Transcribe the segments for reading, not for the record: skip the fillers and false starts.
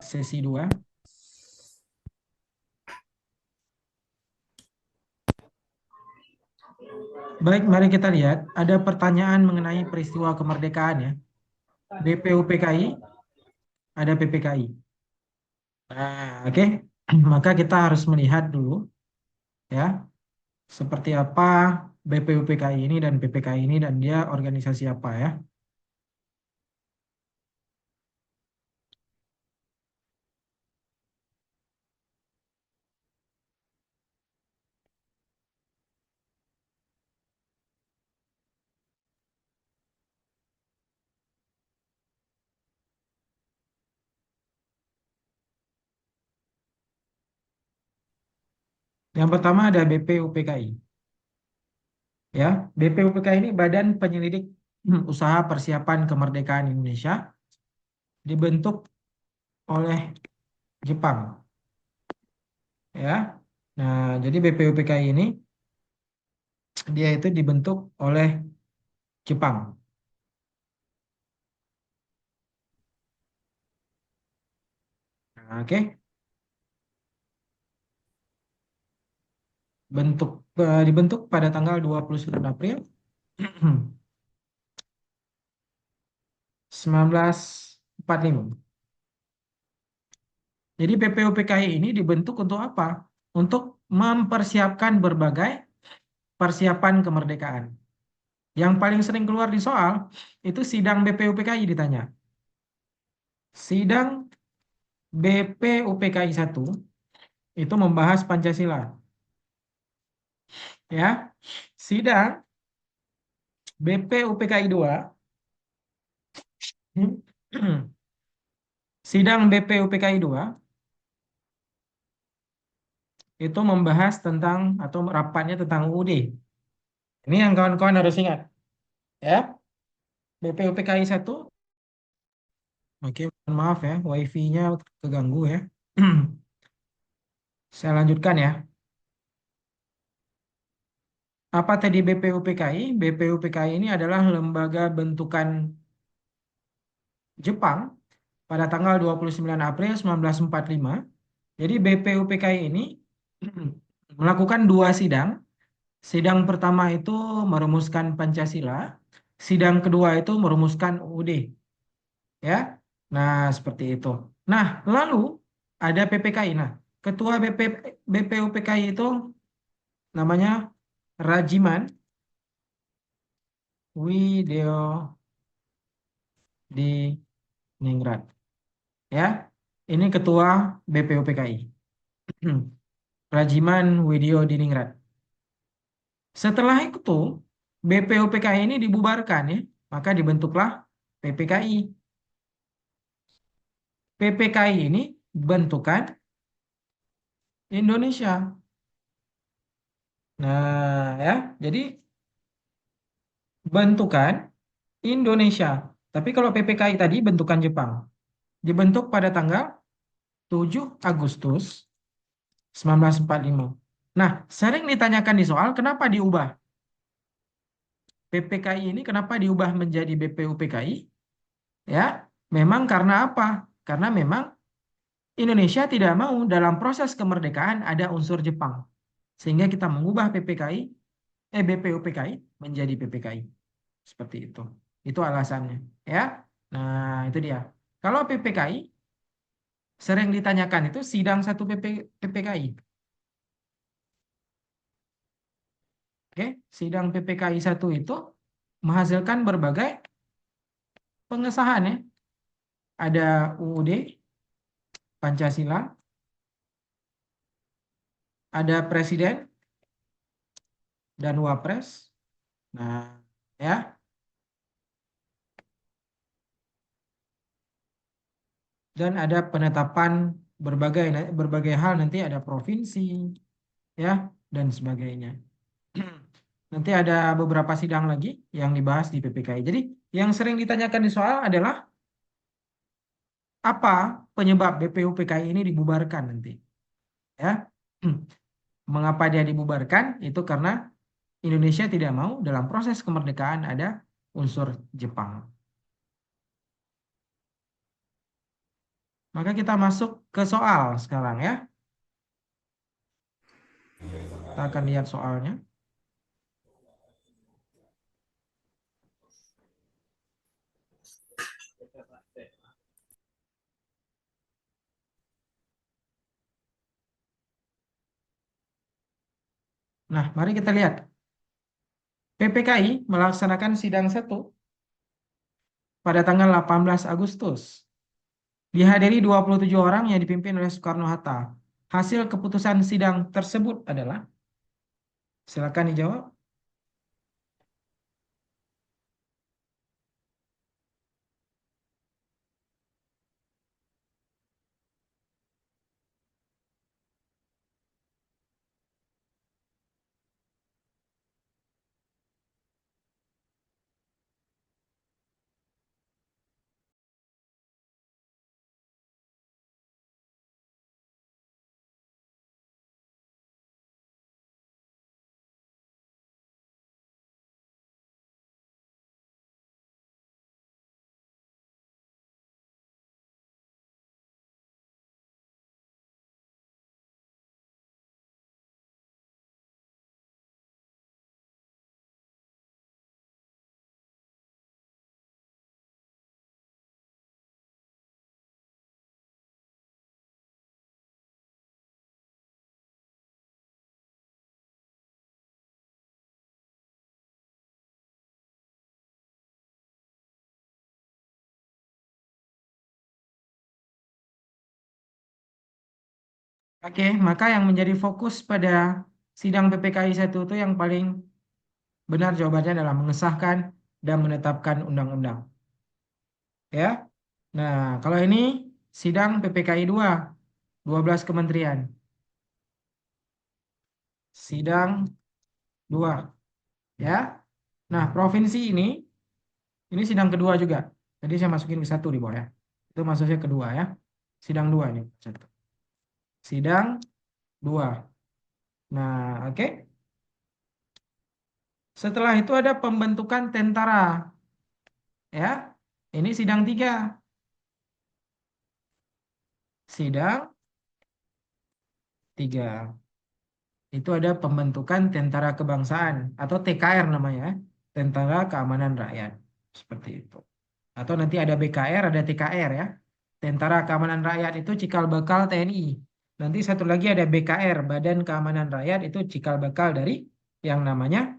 sesi 2. Baik, mari kita lihat. Ada pertanyaan mengenai peristiwa kemerdekaan ya. BPUPKI, ada PPKI. Nah, oke. Maka kita harus melihat dulu ya, seperti apa BPUPKI ini dan PPKI ini dan dia organisasi apa ya. Yang pertama ada BPUPKI. Ya, BPUPKI ini Badan Penyelidik Usaha Persiapan Kemerdekaan Indonesia, dibentuk oleh Jepang. Ya, nah jadi BPUPKI ini dia itu dibentuk oleh Jepang. Nah, oke. Dibentuk pada tanggal 29 April 1945. Jadi BPUPKI ini dibentuk untuk apa? Untuk mempersiapkan berbagai persiapan kemerdekaan. Yang paling sering keluar di soal itu sidang BPUPKI ditanya. Sidang BPUPKI 1 itu membahas Pancasila. Ya. Sidang BPUPKI 2 sidang BPUPKI 2 itu membahas tentang atau rapatnya tentang UUD. Ini yang kawan-kawan harus ingat. Ya, BPUPKI 1. Oke, mohon maaf ya, wifi-nya keganggu ya. Saya lanjutkan ya. Apa tadi BPUPKI? BPUPKI ini adalah lembaga bentukan Jepang pada tanggal 29 April 1945. Jadi BPUPKI ini melakukan dua sidang. Sidang pertama itu merumuskan Pancasila, sidang kedua itu merumuskan UUD. Ya, nah seperti itu. Nah, lalu ada PPKI. Nah, ketua BPUPKI itu namanya Rajiman Widyo Diningrat. Ya, ini ketua BPUPKI. Rajiman Widyo Diningrat. Setelah itu BPUPKI ini dibubarkan ya, maka dibentuklah PPKI. PPKI ini bentukan Indonesia. Nah, ya, jadi bentukan Indonesia. Tapi kalau PPKI tadi bentukan Jepang. Dibentuk pada tanggal 7 Agustus 1945. Nah, sering ditanyakan di soal kenapa diubah? PPKI ini kenapa diubah menjadi BPUPKI? Ya, memang karena apa? Karena memang Indonesia tidak mau dalam proses kemerdekaan ada unsur Jepang. Sehingga kita mengubah BPUPKI menjadi PPKI. Seperti itu. Itu alasannya. Ya. Nah, itu dia. Kalau PPKI, sering ditanyakan itu sidang satu PPKI. Oke, sidang PPKI 1 itu menghasilkan berbagai pengesahan ya. Ada UUD, Pancasila, ada Presiden dan Wapres. Nah, ya. Dan ada penetapan berbagai berbagai hal, nanti ada provinsi ya dan sebagainya. Nanti ada beberapa sidang lagi yang dibahas di PPKI. Jadi yang sering ditanyakan di soal adalah apa penyebab BPUPKI ini dibubarkan nanti ya. Mengapa dia dibubarkan? Itu karena Indonesia tidak mau dalam proses kemerdekaan ada unsur Jepang. Maka kita masuk ke soal sekarang ya. Kita akan lihat soalnya. Nah, mari kita lihat. PPKI melaksanakan sidang 1 pada tanggal 18 Agustus. Dihadiri 27 orang yang dipimpin oleh Soekarno-Hatta. Hasil keputusan sidang tersebut adalah, silakan dijawab. Oke, maka yang menjadi fokus pada sidang PPKI 1 itu yang paling benar jawabannya adalah mengesahkan dan menetapkan undang-undang. Ya. Nah, kalau ini sidang PPKI 2, 12 kementerian. Sidang 2, ya. Nah, provinsi ini sidang kedua juga. Jadi saya masukin ke 1 di bawah ya. Itu maksudnya kedua ya. Sidang 2 ini. Satu. Sidang 2. Nah, oke. Setelah itu ada pembentukan tentara. Ya. Ini sidang 3. Sidang 3. Itu ada pembentukan tentara kebangsaan atau TKR namanya, Tentara Keamanan Rakyat. Seperti itu. Atau nanti ada BKR, ada TKR ya. Tentara Keamanan Rakyat itu cikal bakal TNI. Nanti satu lagi ada BKR, Badan Keamanan Rakyat, itu cikal bakal dari yang namanya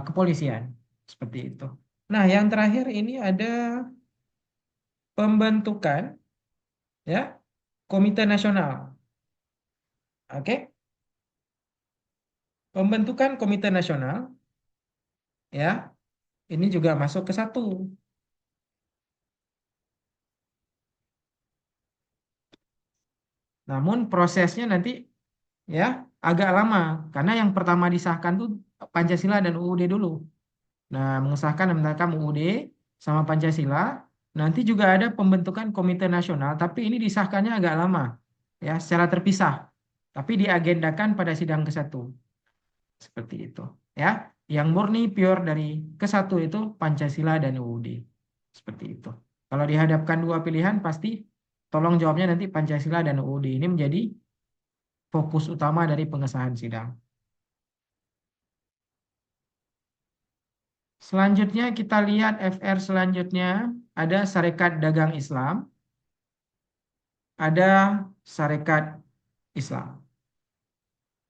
kepolisian. Seperti itu. Nah, yang terakhir ini ada pembentukan ya Komite Nasional. Oke, pembentukan Komite Nasional ya, ini juga masuk ke 1. Namun prosesnya nanti ya agak lama karena yang pertama disahkan tuh Pancasila dan UUD dulu. Nah, mengesahkan dan menetapkan UUD sama Pancasila, nanti juga ada pembentukan Komite Nasional, tapi ini disahkannya agak lama ya, secara terpisah. Tapi diagendakan pada sidang ke-1. Seperti itu ya. Yang murni pure dari ke-1 itu Pancasila dan UUD. Seperti itu. Kalau dihadapkan dua pilihan pasti tolong jawabnya nanti Pancasila dan UUD ini menjadi fokus utama dari pengesahan sidang. Selanjutnya kita lihat FR selanjutnya, ada Sarekat Dagang Islam, ada Sarekat Islam.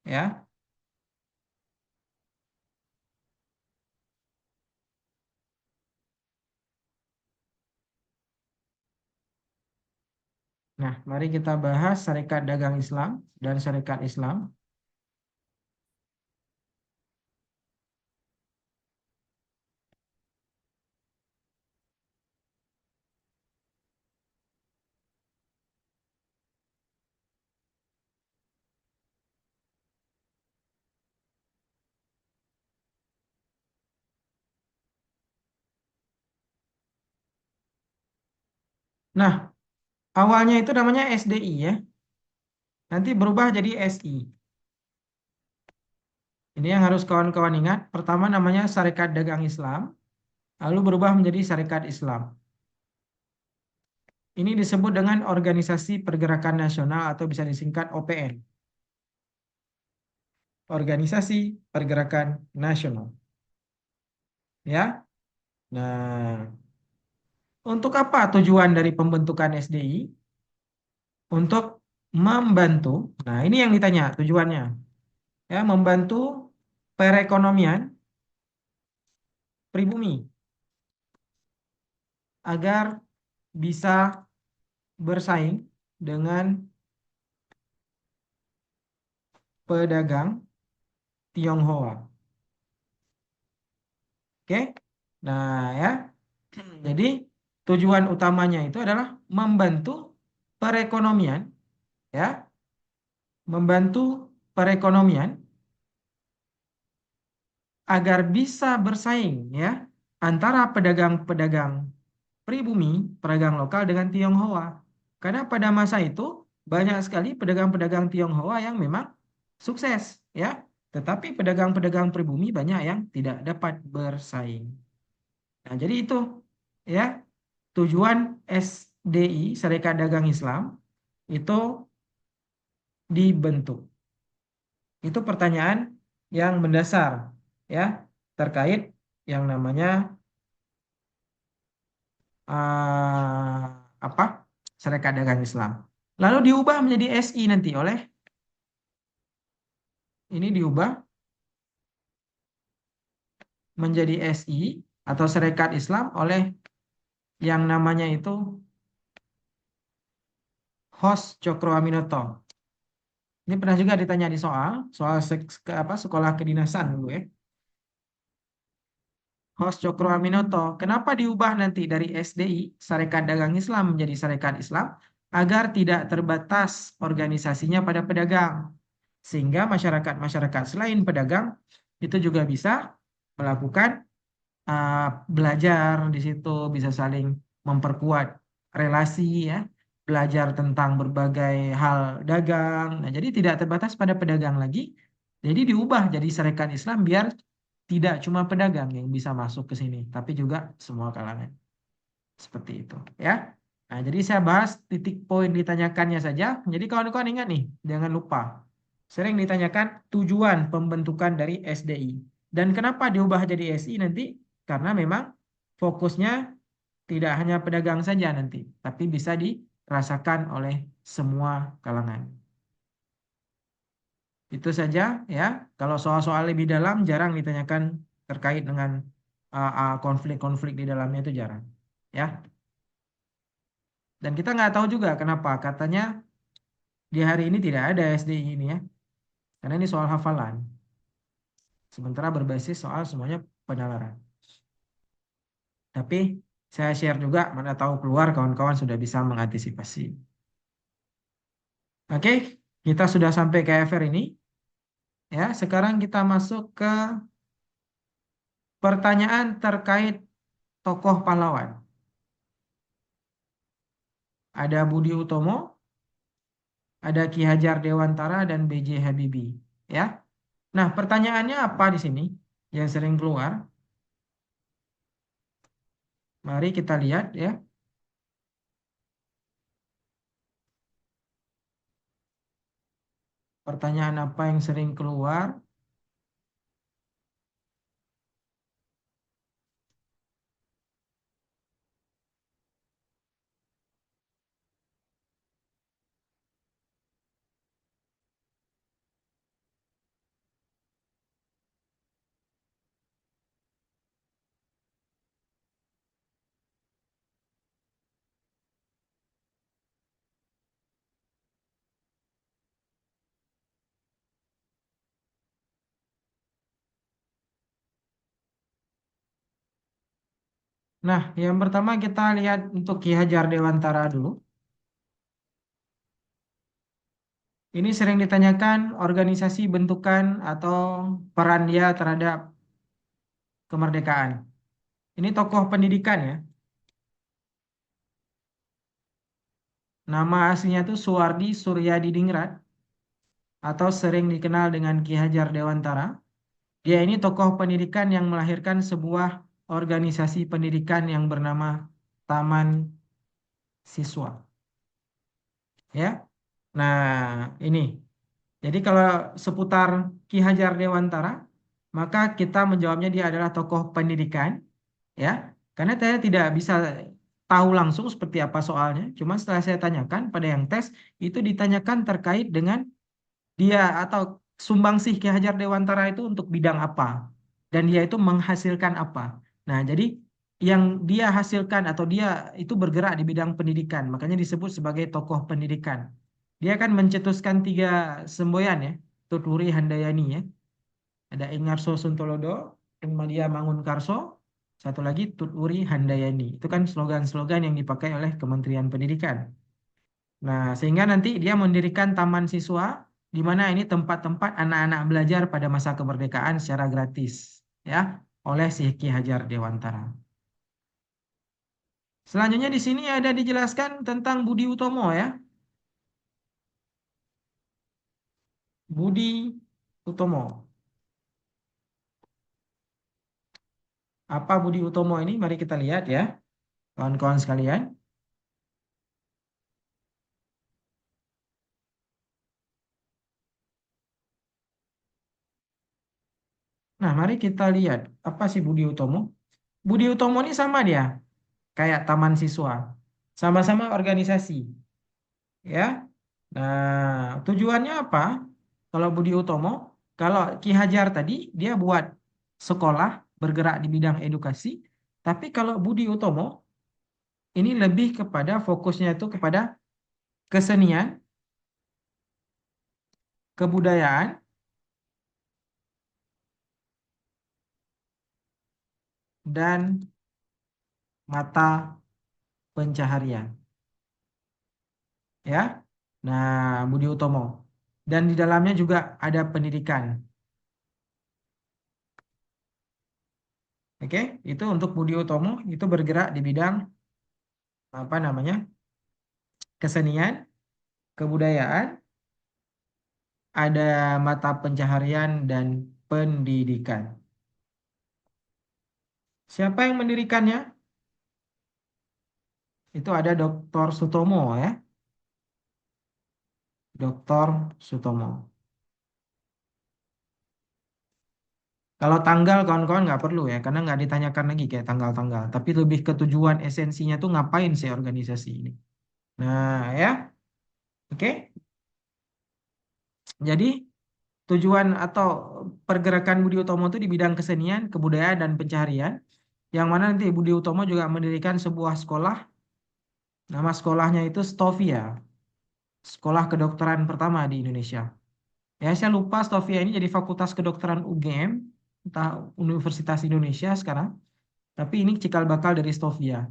Ya. Nah, mari kita bahas Sarekat Dagang Islam dan Sarekat Islam. Nah, awalnya itu namanya SDI ya. Nanti berubah jadi SI. Ini yang harus kawan-kawan ingat. Pertama namanya Sarekat Dagang Islam, lalu berubah menjadi Sarekat Islam. Ini disebut dengan Organisasi Pergerakan Nasional atau bisa disingkat OPN. Organisasi Pergerakan Nasional. Ya. Nah, untuk apa tujuan dari pembentukan SDI? Untuk membantu. Nah, ini yang ditanya tujuannya. Ya, membantu perekonomian pribumi agar bisa bersaing dengan pedagang Tionghoa. Oke? Nah, ya. Jadi tujuan utamanya itu adalah membantu perekonomian, ya, membantu perekonomian agar bisa bersaing, ya, antara pedagang-pedagang pribumi, pedagang lokal dengan Tionghoa. Karena pada masa itu banyak sekali pedagang-pedagang Tionghoa yang memang sukses, ya. Tetapi pedagang-pedagang pribumi banyak yang tidak dapat bersaing. Nah, jadi itu, ya, tujuan SDI, Serikat Dagang Islam, itu dibentuk. Itu pertanyaan yang mendasar, ya, terkait yang namanya apa? Serikat Dagang Islam. Lalu diubah menjadi SI nanti oleh ini diubah menjadi SI atau Serikat Islam oleh yang namanya itu Hos Cokroaminoto. Ini pernah juga ditanya di soal sekolah kedinasan dulu, ya. Hos Cokroaminoto, kenapa diubah nanti dari SDI, Serikat Dagang Islam, menjadi Serikat Islam, agar tidak terbatas organisasinya pada pedagang, sehingga masyarakat-masyarakat selain pedagang itu juga bisa melakukan belajar di situ, bisa saling memperkuat relasi, ya, belajar tentang berbagai hal dagang. Nah, jadi tidak terbatas pada pedagang lagi. Jadi diubah jadi Serikat Islam biar tidak cuma pedagang yang bisa masuk ke sini, tapi juga semua kalangan. Seperti itu, ya. Nah, jadi saya bahas titik poin ditanyakannya saja. Jadi kawan-kawan ingat nih, jangan lupa. Sering ditanyakan tujuan pembentukan dari SDI. Dan kenapa diubah jadi SI nanti? Karena memang fokusnya tidak hanya pedagang saja nanti, tapi bisa dirasakan oleh semua kalangan. Itu saja, ya. Kalau soal-soal lebih dalam jarang ditanyakan terkait dengan konflik-konflik di dalamnya, itu jarang, ya. Dan kita nggak tahu juga kenapa katanya di hari ini tidak ada SDI ini, ya. Karena ini soal hafalan. Sementara berbasis soal semuanya penalaran. Tapi saya share juga, mana tahu keluar kawan-kawan sudah bisa mengantisipasi. Oke, kita sudah sampai ke akhir ini. Ya, sekarang kita masuk ke pertanyaan terkait tokoh pahlawan. Ada Budi Utomo, ada Ki Hajar Dewantara, dan B.J. Habibie. Ya. Nah, pertanyaannya apa di sini yang sering keluar? Mari kita lihat, ya. Pertanyaan apa yang sering keluar? Nah, yang pertama kita lihat untuk Ki Hajar Dewantara dulu. Ini sering ditanyakan organisasi bentukan atau peran dia terhadap kemerdekaan. Ini tokoh pendidikan, ya. Nama aslinya itu Suwardi Suryadiningrat atau sering dikenal dengan Ki Hajar Dewantara. Dia ini tokoh pendidikan yang melahirkan sebuah organisasi pendidikan yang bernama Taman siswa. Ya. Nah, ini. Jadi kalau seputar Ki Hajar Dewantara, maka kita menjawabnya dia adalah tokoh pendidikan, ya. Karena saya tidak bisa tahu langsung seperti apa soalnya. Cuma setelah saya tanyakan pada yang tes, itu ditanyakan terkait dengan dia atau sumbangsih Ki Hajar Dewantara itu untuk bidang apa dan dia itu menghasilkan apa. Nah, jadi yang dia hasilkan atau dia itu bergerak di bidang pendidikan, makanya disebut sebagai tokoh pendidikan. Dia kan mencetuskan tiga semboyan ya, Tuturi Handayani ya. Ada Ingarso Suntolodo, Madia Mangunkarso, satu lagi Tuturi Handayani. Itu kan slogan-slogan yang dipakai oleh Kementerian Pendidikan. Nah, sehingga nanti dia mendirikan taman siswa, di mana ini tempat-tempat anak-anak belajar pada masa kemerdekaan secara gratis, ya, oleh si Ki Hajar Dewantara. Selanjutnya di sini ada dijelaskan tentang Budi Utomo ya, Budi Utomo. Apa Budi Utomo ini? Mari kita lihat ya, kawan-kawan sekalian. Nah, mari kita lihat apa sih Budi Utomo. Budi Utomo ini sama dia, kayak taman siswa, sama-sama organisasi, ya. Nah, tujuannya apa? Kalau Budi Utomo, kalau Ki Hajar tadi dia buat sekolah bergerak di bidang edukasi, tapi kalau Budi Utomo ini lebih kepada fokusnya itu kepada kesenian, kebudayaan, dan mata pencaharian, ya. Nah, Budi Utomo. Dan di dalamnya juga ada pendidikan. Oke, itu untuk Budi Utomo itu bergerak di bidang apa namanya? Kesenian, kebudayaan, ada mata pencaharian dan pendidikan. Siapa yang mendirikannya? Itu ada Dr. Sutomo ya, Dr. Sutomo. Kalau tanggal kawan-kawan nggak perlu ya, karena nggak ditanyakan lagi kayak tanggal-tanggal. Tapi lebih ke tujuan esensinya tuh ngapain sih organisasi ini. Nah ya, oke. Jadi tujuan atau pergerakan Budi Utomo itu di bidang kesenian, kebudayaan, dan pencaharian. Yang mana nanti Budi Utomo juga mendirikan sebuah sekolah. Nama sekolahnya itu Stovia, Sekolah Kedokteran pertama di Indonesia. Ya, saya lupa Stovia ini jadi Fakultas Kedokteran UGM, entah Universitas Indonesia sekarang. Tapi ini cikal bakal dari Stovia.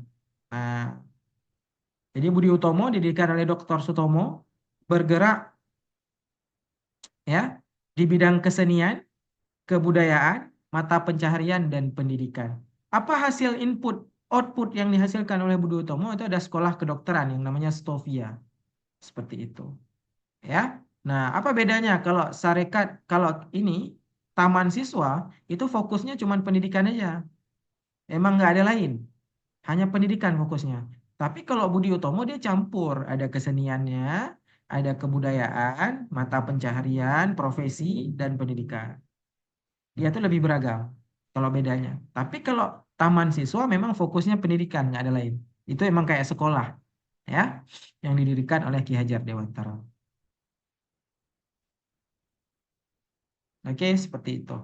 Nah, jadi Budi Utomo didirikan oleh Dr. Sutomo bergerak ya di bidang kesenian, kebudayaan, mata pencaharian dan pendidikan. Apa hasil input output yang dihasilkan oleh Budi Utomo itu ada sekolah kedokteran yang namanya Stovia. Seperti itu. Ya. Nah, apa bedanya kalau Sarekat kalau ini taman siswa itu fokusnya cuma pendidikan aja. Emang nggak ada lain, hanya pendidikan fokusnya. Tapi kalau Budi Utomo dia campur, ada keseniannya, ada kebudayaan, mata pencaharian, profesi dan pendidikan. Dia tuh lebih beragam kalau bedanya. Tapi kalau taman siswa memang fokusnya pendidikan, nggak ada lain. Itu emang kayak sekolah ya yang didirikan oleh Ki Hajar Dewantara. Oke, seperti itu.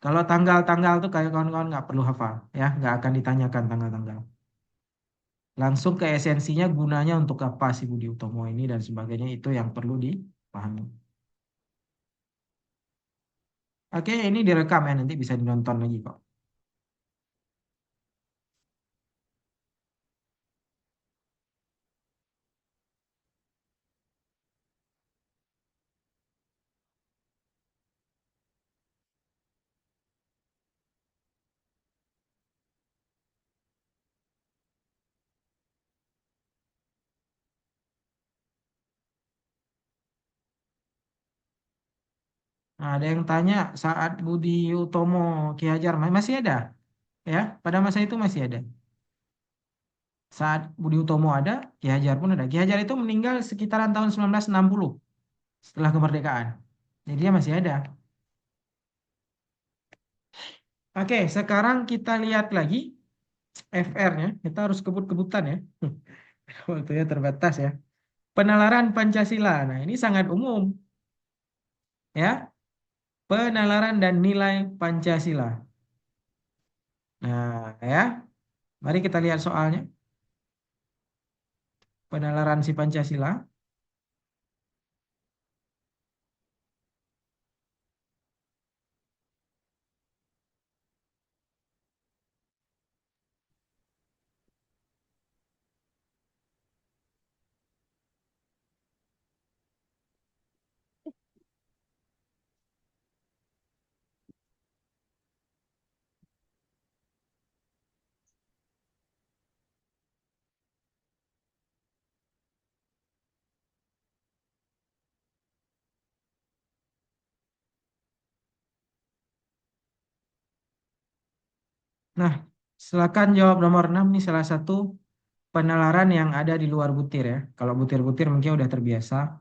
Kalau tanggal-tanggal tuh kayak kawan-kawan nggak perlu hafal, ya, nggak akan ditanyakan tanggal-tanggal. Langsung ke esensinya gunanya untuk apa sih Budi Utomo ini dan sebagainya itu yang perlu dipahami. Oke, ini direkam ya nanti bisa dinonton lagi kok. Nah, ada yang tanya saat Budi Utomo Ki Hajar masih ada ya? Pada masa itu masih ada. Saat Budi Utomo ada, Ki Hajar pun ada. Ki Hajar itu meninggal sekitaran tahun 1960 setelah kemerdekaan. Jadi dia masih ada. Oke, sekarang kita lihat lagi FR-nya. Kita harus kebut-kebutan ya. Waktunya terbatas ya. Penalaran Pancasila. Nah, ini sangat umum ya. Penalaran dan nilai Pancasila. Nah, ya. Mari kita lihat soalnya. Penalaran si Pancasila. Nah, silakan jawab nomor 6 nih salah satu penalaran yang ada di luar butir ya. Kalau butir-butir mungkin udah terbiasa.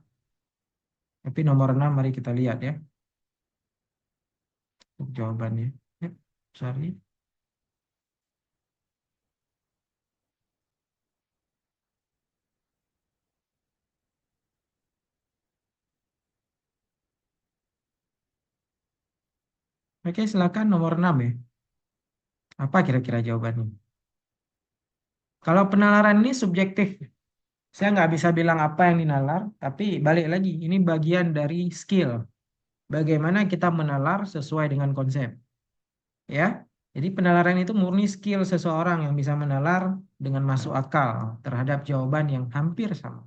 Tapi nomor 6 mari kita lihat ya. Untuk jawabannya. Yuk, cari. Oke, silakan nomor 6 ya. Apa kira-kira jawabannya? Kalau penalaran ini subjektif. Saya nggak bisa bilang apa yang dinalar, tapi balik lagi, ini bagian dari skill. Bagaimana kita menalar sesuai dengan konsep. Ya, jadi penalaran itu murni skill seseorang yang bisa menalar dengan masuk akal terhadap jawaban yang hampir sama.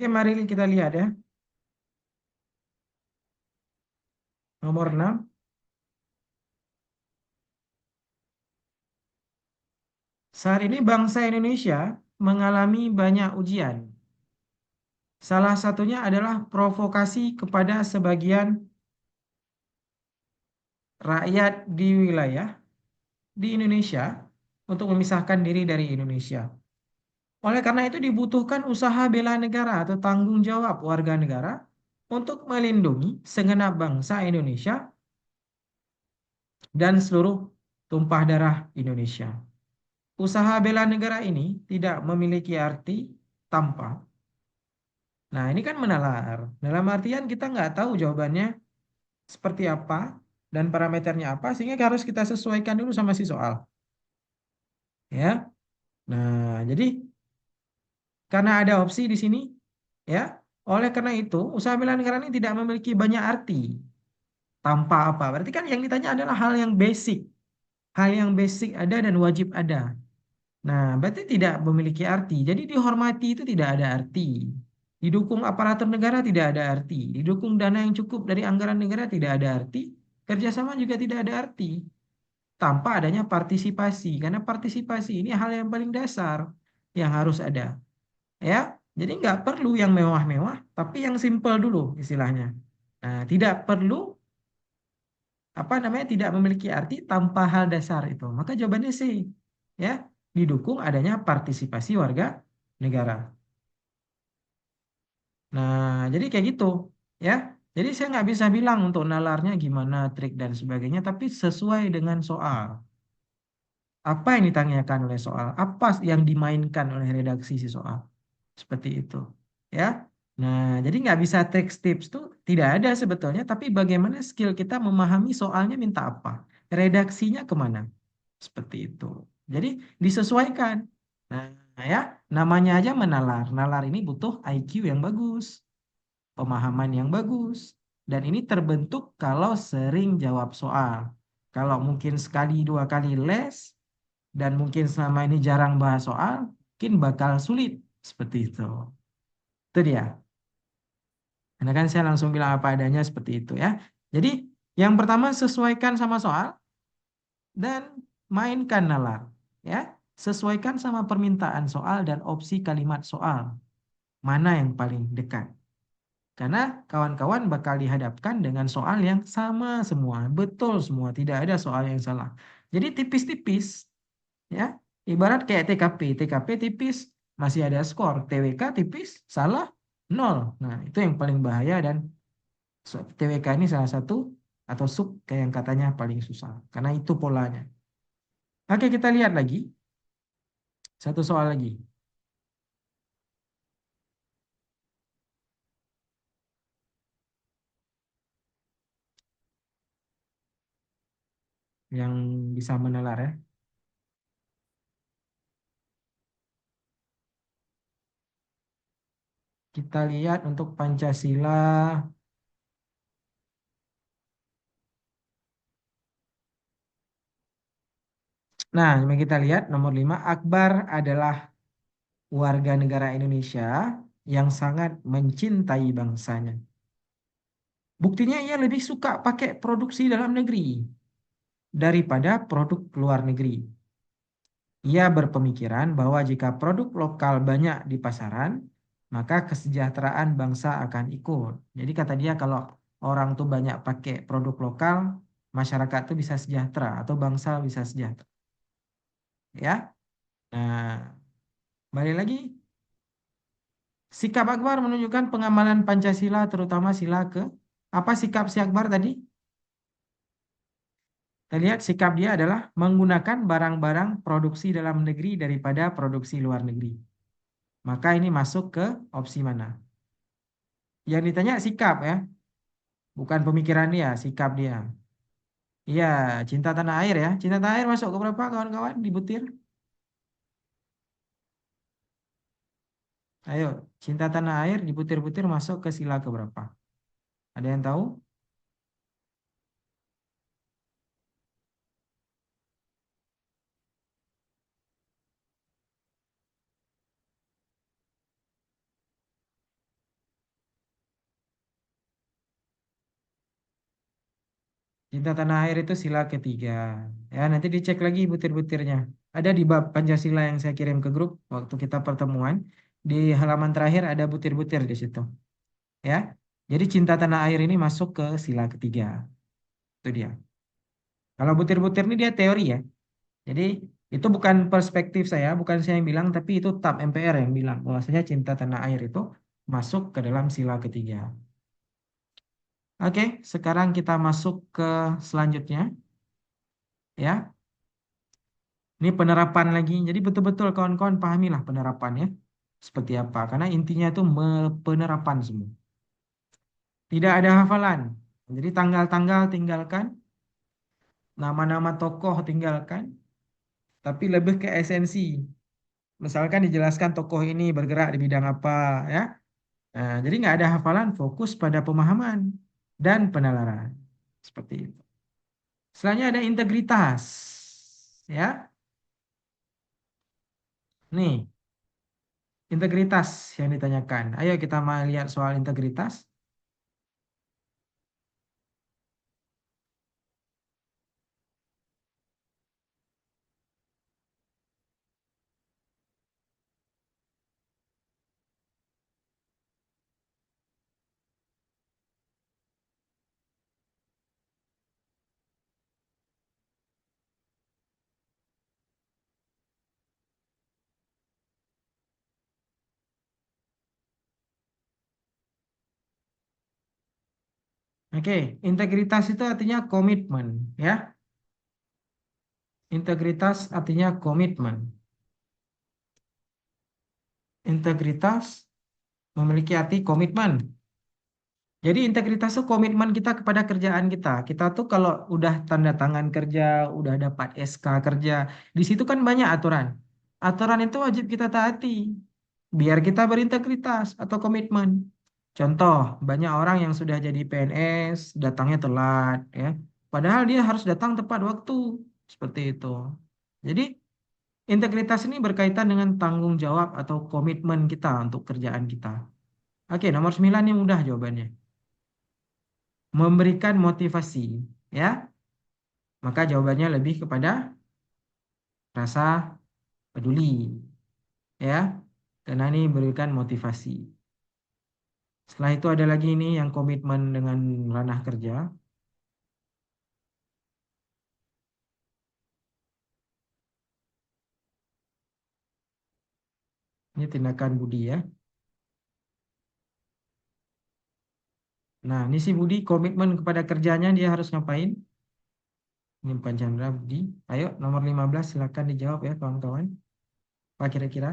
Oke, mari kita lihat ya. Nomor 6. Saat ini bangsa Indonesia mengalami banyak ujian. Salah satunya adalah provokasi kepada sebagian rakyat di wilayah di Indonesia untuk memisahkan diri dari Indonesia. Oleh karena itu dibutuhkan usaha bela negara atau tanggung jawab warga negara untuk melindungi segenap bangsa Indonesia dan seluruh tumpah darah Indonesia. Usaha bela negara ini tidak memiliki arti tanpa. Nah, ini kan menalar. Dalam artian kita nggak tahu jawabannya seperti apa dan parameternya apa, sehingga harus kita sesuaikan dulu sama si soal. Ya. Nah, jadi karena ada opsi di sini, ya. Oleh karena itu, usaha bela negara ini tidak memiliki banyak arti tanpa apa. Berarti kan yang ditanya adalah hal yang basic. Hal yang basic ada dan wajib ada. Nah, berarti tidak memiliki arti. Jadi dihormati itu tidak ada arti. Didukung aparatur negara tidak ada arti. Didukung dana yang cukup dari anggaran negara tidak ada arti. Kerjasama juga tidak ada arti. Tanpa adanya partisipasi. Karena partisipasi ini hal yang paling dasar yang harus ada. Ya, jadi nggak perlu yang mewah-mewah, tapi yang simple dulu istilahnya. Nah, tidak perlu apa namanya tidak memiliki arti tanpa hal dasar itu. Maka jawabannya C. Ya, didukung adanya partisipasi warga negara. Nah, jadi kayak gitu, ya. Jadi saya nggak bisa bilang untuk nalarnya gimana, trik dan sebagainya, tapi sesuai dengan soal. Apa yang ditanyakan oleh soal? Apa yang dimainkan oleh redaksi si soal? Seperti itu, ya. Nah, jadi nggak bisa tips tuh tidak ada sebetulnya, tapi bagaimana skill kita memahami soalnya minta apa, redaksinya kemana, seperti itu. Jadi disesuaikan. Nah, ya, namanya aja menalar. Nalar ini butuh IQ yang bagus, pemahaman yang bagus, dan ini terbentuk kalau sering jawab soal. Kalau mungkin sekali dua kali les dan mungkin selama ini jarang bahas soal, mungkin bakal sulit seperti itu. Itu dia. Karena kan saya langsung bilang apa adanya seperti itu ya. Jadi yang pertama sesuaikan sama soal dan mainkan nalar. Ya, sesuaikan sama permintaan soal dan opsi kalimat soal. Mana yang paling dekat? Karena kawan-kawan bakal dihadapkan dengan soal yang sama semua, betul semua, tidak ada soal yang salah. Jadi tipis-tipis, ya. Ibarat kayak TKP, TKP tipis masih ada skor, TWK tipis salah nol. Nah, itu yang paling bahaya dan TWK ini salah satu atau sub kayak yang katanya paling susah karena itu polanya. Oke, kita lihat lagi satu soal lagi yang bisa menalar ya. Kita lihat untuk Pancasila. Nah, mari kita lihat nomor 5. Akbar adalah warga negara Indonesia yang sangat mencintai bangsanya. Buktinya ia lebih suka pakai produksi dalam negeri daripada produk luar negeri. Ia berpemikiran bahwa jika produk lokal banyak di pasaran, maka kesejahteraan bangsa akan ikut. Jadi kata dia kalau orang tuh banyak pakai produk lokal, masyarakat tuh bisa sejahtera atau bangsa bisa sejahtera. Ya. Nah, balik lagi. Sikap Akbar menunjukkan pengamalan Pancasila terutama sila ke apa sikap si Akbar tadi? Kita lihat sikap dia adalah menggunakan barang-barang produksi dalam negeri daripada produksi luar negeri. Maka ini masuk ke opsi mana? Yang ditanya sikap ya, bukan pemikiran dia, sikap dia. Iya, cinta tanah air ya. Cinta tanah air masuk ke berapa kawan-kawan di butir? Ayo, cinta tanah air di butir-butir masuk ke sila ke berapa? Ada yang tahu? Cinta tanah air itu sila ketiga. Ya, nanti dicek lagi butir-butirnya. Ada di bab Pancasila yang saya kirim ke grup waktu kita pertemuan. Di halaman terakhir ada butir-butir di situ. Ya, jadi cinta tanah air ini masuk ke sila ketiga. Itu dia. Kalau butir-butir ini dia teori ya. Jadi Itu bukan perspektif saya, bukan saya yang bilang, tapi itu TAP MPR yang bilang bahwasanya cinta tanah air itu masuk ke dalam sila ketiga. Oke, sekarang kita masuk ke selanjutnya, ya. Ini penerapan lagi. Jadi betul-betul kawan-kawan pahamilah penerapannya seperti apa. Karena intinya itu penerapan semua. Tidak ada hafalan. Jadi tanggal-tanggal tinggalkan, nama-nama tokoh tinggalkan, tapi lebih ke esensi. Misalkan dijelaskan tokoh ini bergerak di bidang apa, ya. Nah, jadi nggak ada hafalan, fokus pada pemahaman dan penalaran. Seperti itu. Selanjutnya ada integritas. Ya, nih, integritas yang ditanyakan. Ayo kita mau lihat soal integritas. Oke, integritas itu artinya komitmen, ya. Integritas artinya komitmen. Integritas memiliki arti komitmen. Jadi integritas itu komitmen kita kepada kerjaan kita. Kita tuh kalau udah tanda tangan kerja, udah dapat SK kerja, di situ kan banyak aturan. Aturan itu wajib kita taati biar kita berintegritas atau komitmen. Contoh, banyak orang yang sudah jadi PNS datangnya telat, ya. Padahal dia harus datang tepat waktu, seperti itu. Jadi integritas ini berkaitan dengan tanggung jawab atau komitmen kita untuk kerjaan kita. Oke, nomor 9 ini mudah jawabannya. Memberikan motivasi, ya. Maka jawabannya lebih kepada rasa peduli, ya. Karena ini berikan motivasi. Setelah itu ada lagi ini yang komitmen dengan ranah kerja. Ini tindakan budi, ya. Nah, ini si Budi komitmen kepada kerjanya dia harus ngapain? Ini bukan Chandra, Budi. Ayo, nomor 15 silakan dijawab ya kawan-kawan. Apa kira-kira?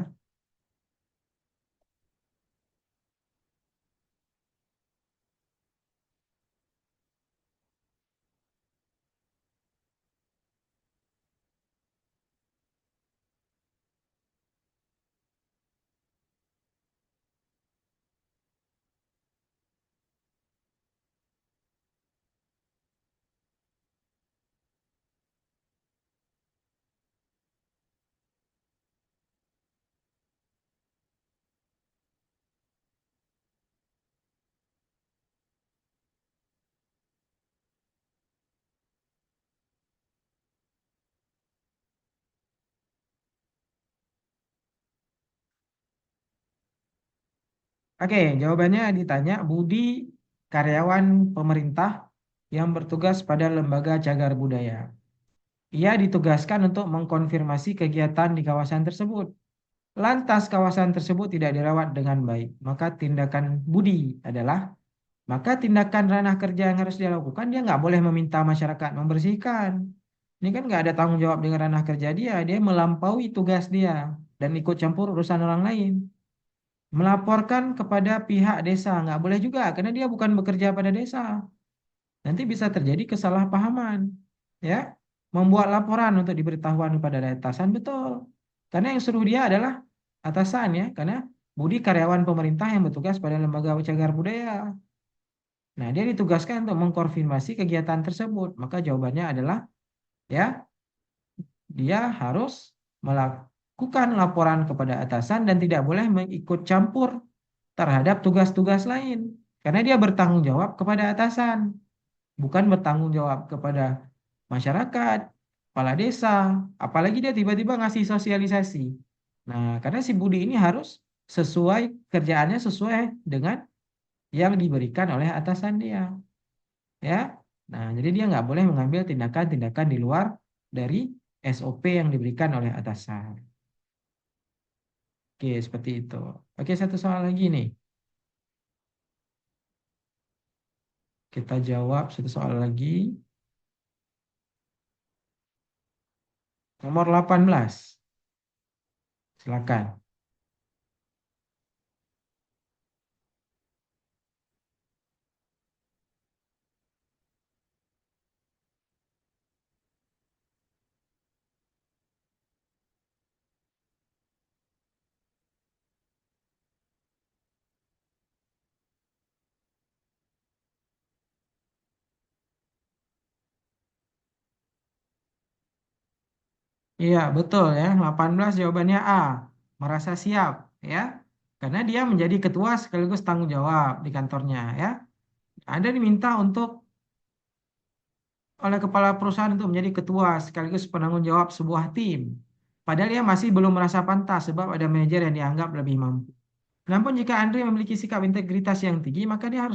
Oke, jawabannya ditanya Budi karyawan pemerintah yang bertugas pada lembaga cagar budaya. Ia ditugaskan untuk mengkonfirmasi kegiatan di kawasan tersebut. Lantas kawasan tersebut tidak dirawat dengan baik. Maka tindakan ranah kerja yang harus dia lakukan, dia nggak boleh meminta masyarakat membersihkan. Ini kan nggak ada tanggung jawab dengan ranah kerja dia. Dia melampaui tugas dia dan ikut campur urusan orang lain. Melaporkan kepada pihak desa nggak boleh juga karena dia bukan bekerja pada desa. Nanti bisa terjadi kesalahpahaman, ya. Membuat laporan untuk diberitahuan kepada atasan betul. Karena yang suruh dia adalah atasan, ya. Karena Budi karyawan pemerintah yang bertugas pada lembaga cagar budaya. Nah, dia ditugaskan untuk mengkonfirmasi kegiatan tersebut. Maka jawabannya adalah, ya, dia harus melakukan laporan kepada atasan dan tidak boleh mengikut campur terhadap tugas-tugas lain. Karena dia bertanggung jawab kepada atasan, bukan bertanggung jawab kepada masyarakat, kepala desa, apalagi dia tiba-tiba ngasih sosialisasi. Nah, karena si Budi ini harus sesuai kerjaannya sesuai dengan yang diberikan oleh atasan dia, ya. Nah, jadi dia nggak boleh mengambil tindakan-tindakan di luar dari SOP yang diberikan oleh atasan. Oke, seperti itu. Oke, satu soal lagi nih. Kita jawab satu soal lagi. Nomor 18. Silakan. Iya, betul ya. 18 jawabannya A. Merasa siap ya. Karena dia menjadi ketua sekaligus tanggung jawab di kantornya ya. Anda diminta untuk oleh kepala perusahaan untuk menjadi ketua sekaligus penanggung jawab sebuah tim. Padahal dia masih belum merasa pantas sebab ada manajer yang dianggap lebih mampu. Namun jika Andre memiliki sikap integritas yang tinggi, maka dia harus